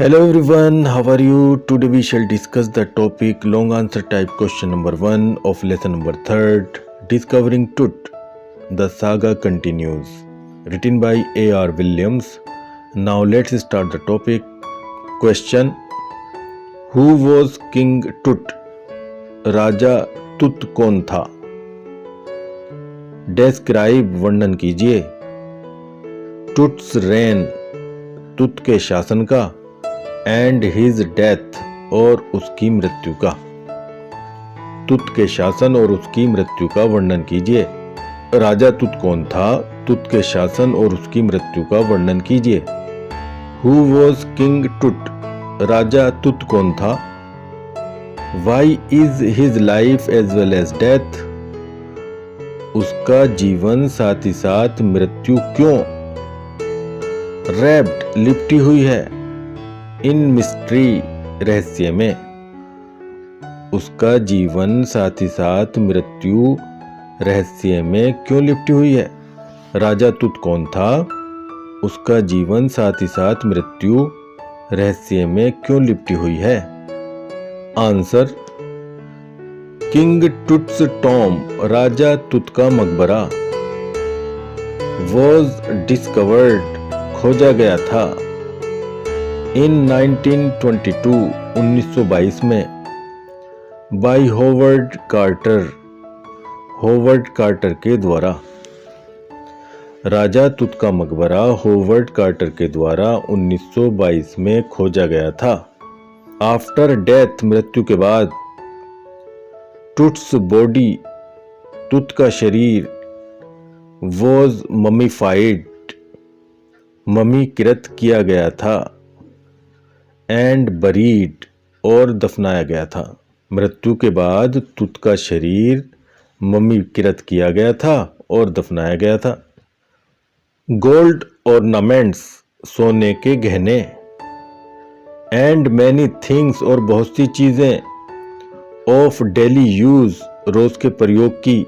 Hello everyone, how are you? Today we shall discuss the topic long answer type question number 1 of lesson number 3rd, Discovering Tut. The saga continues. Written by A.R. Williams. Now let's start the topic. Question: Who was King Tut? Raja Tut कौन था? Describe वर्णन कीजिए. Tut's reign, तुत के शासन का, and his death और उसकी मृत्यु का. तुत के शासन और उसकी मृत्यु का वर्णन कीजिए. राजा तुत कौन था? तुत के शासन और उसकी मृत्यु का वर्णन कीजिए. हु वॉज किंग टुट? राजा तुत कौन था? Why is his life as well as death? उसका जीवन साथ ही साथ मृत्यु क्यों? रैप्ड लिपटी हुई है. इन मिस्ट्री रहस्य में. उसका जीवन साथ ही साथ मृत्यु रहस्य में क्यों लिपटी हुई है? राजा तुत कौन था? उसका जीवन साथ ही साथ मृत्यु रहस्य में क्यों लिपटी हुई है? आंसर: किंग टुट्स टॉम, राजा तुत का मकबरा, वॉज डिस्कवर्ड, खोजा गया था, इन 1922, 1922 में, by Howard Carter, Howard Carter के द्वारा. राजा तुत का मकबरा होवर्ड कार्टर के द्वारा 1922 में खोजा गया था. आफ्टर डेथ, मृत्यु के बाद, टुट्स बॉडी, तुत का शरीर, वॉज ममीफाइड, ममीकृत किया गया था, एंड बरीड, और दफनाया गया था. मृत्यु के बाद तुत का शरीर ममीकृत किया गया था और दफनाया गया था. गोल्ड ऑर्नामेंट्स, सोने के गहने, एंड मैनी थिंग्स, और बहुत सी चीजें, ऑफ डेली यूज, रोज के प्रयोग की,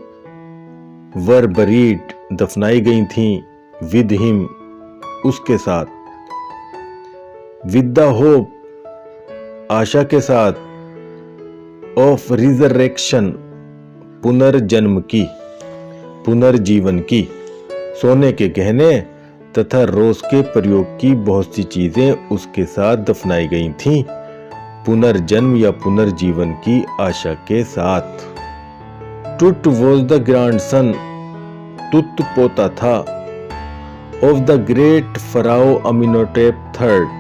वर बरीड, दफनाई गई थीं, विद हिम, उसके साथ, विद द होप, आशा के साथ, ऑफ रिजरेक्शन, पुनर्जन्म की, पुनर्जीवन की. सोने के गहने तथा रोज के प्रयोग की बहुत सी चीजें उसके साथ दफनाई गई थीं, पुनर्जन्म या पुनर्जीवन की आशा के साथ. टुट वॉज द ग्रैंडसन, तुत पोता था, of the great pharaoh Amenhotep third,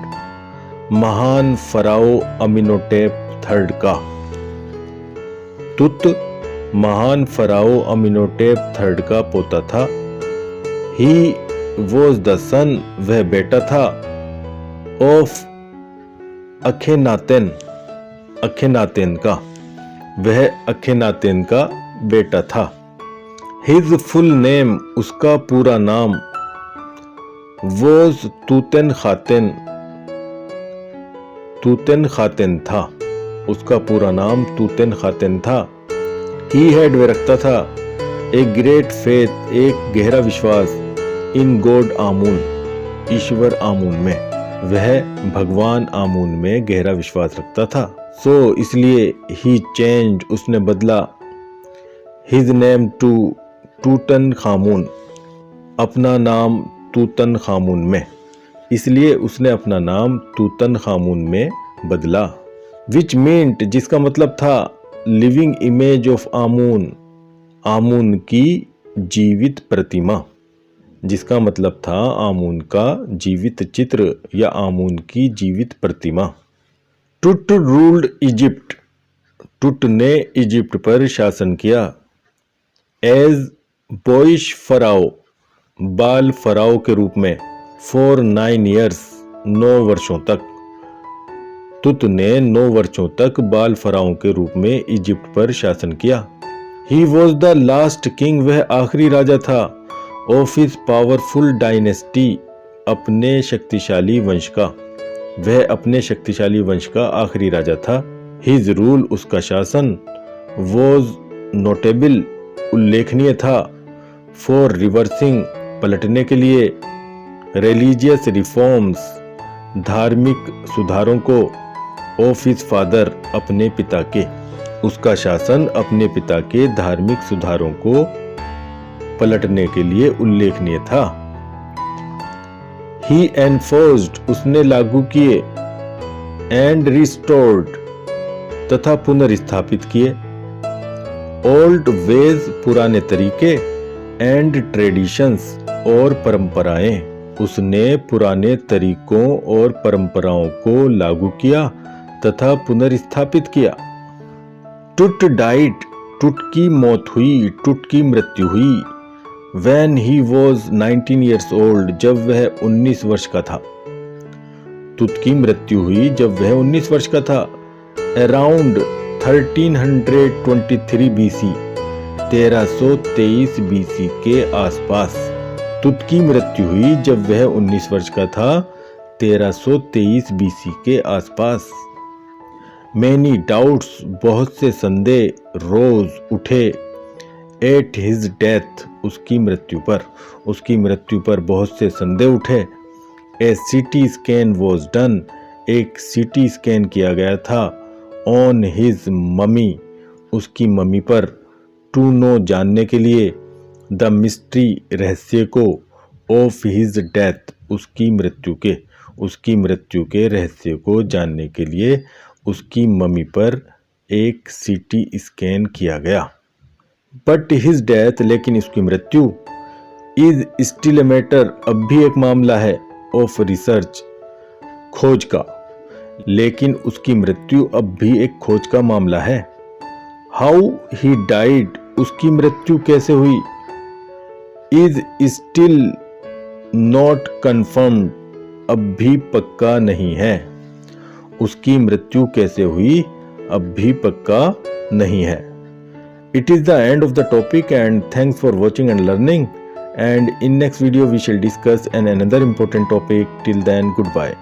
महान फराओ अमीनोटेप थर्ड का. तुत महान फराओ अमीनोटेप थर्ड का पोता था. ही वॉज द सन, वह बेटा था, ऑफ अखेनातेन, अखेनातेन का, वह अखेनातेन का बेटा था. हिज फुल नेम, उसका पूरा नाम, वॉज तूतन खातेन, तूतन खातेन था, उसका पूरा नाम तूतन खातेन था. ही हैड, वह रखता था, ए ग्रेट फेथ, एक गहरा विश्वास, इन गॉड आमून, ईश्वर आमून में, वह भगवान आमून में गहरा विश्वास रखता था. सो इसलिए ही चेंज, उसने बदला, हिज नेम टू टूटन खामून, अपना नाम तूतन खामून में, इसलिए उसने अपना नाम तूतन खामून में बदला. विच मींट, जिसका मतलब था, लिविंग इमेज ऑफ आमून, आमून की जीवित प्रतिमा, जिसका मतलब था आमून का जीवित चित्र या आमून की जीवित प्रतिमा. टुट रूल्ड इजिप्ट, टुट ने इजिप्ट पर शासन किया. एज बॉइश फराओ, बाल फराओ के रूप में, फॉर 9 years, 9 वर्षों तक. तुत ने 9 वर्षों तक बाल फराओ के रूप में इजिप्ट पर शासन किया. He was the last king, वह आखिरी राजा था, ऑफ हिज पावरफुल डायनेस्टी, अपने शक्तिशाली वंश का, वह अपने शक्तिशाली वंश का आखिरी राजा था. हिज रूल, उसका शासन, वॉज नोटेबल, उल्लेखनीय था, फॉर रिवर्सिंग, पलटने के लिए, रिलीजियस रिफॉर्म्स, धार्मिक सुधारों को ऑफ हिज फादर अपने पिता के, उसका शासन अपने पिता के धार्मिक सुधारों को पलटने के लिए उल्लेखनीय था। ही एनफोर्स्ड उसने लागू किए, एंड रिस्टोर्ड तथा पुनर्स्थापित किए, ओल्ड वेज पुराने तरीके, एंड ट्रेडिशंस और परंपराएं, उसने पुराने तरीकों और परंपराओं को लागू किया तथा पुनर्स्थापित किया। टुट डाइड टुट की मौत हुई, टुट की मृत्यु हुई। When he was 19 years old जब वह 19 वर्ष का था। तुत की मृत्यु हुई जब वह 19 वर्ष का था। Around 1323 BC 1323 BC के आसपास तुत की मृत्यु हुई जब वह 19 वर्ष का था। 1323 BC के आसपास। Many doubts बहुत से संदेह रोज उठे। At his death उसकी मृत्यु पर बहुत से संदेह उठे। A CT scan was done एक CT स्कैन किया गया था। On his mummy उसकी मम्मी पर। To know जानने के लिए। The mystery रहस्य को। Of his death उसकी मृत्यु के रहस्य को जानने के लिए उसकी मम्मी पर एक CT स्कैन किया गया। बट हिज डेथ लेकिन उसकी मृत्यु इज स्टिल ए मैटर अब भी एक मामला है। ऑफ रिसर्च खोज का, लेकिन उसकी मृत्यु अब भी एक खोज का मामला है। हाउ ही डाइड उसकी मृत्यु कैसे हुई। इज स्टिल नॉट कन्फर्म्ड अब भी पक्का नहीं है। उसकी मृत्यु कैसे हुई अब भी पक्का नहीं है। It is the end of the topic and thanks for watching and learning, and in next video we shall discuss another important topic. Till then, goodbye.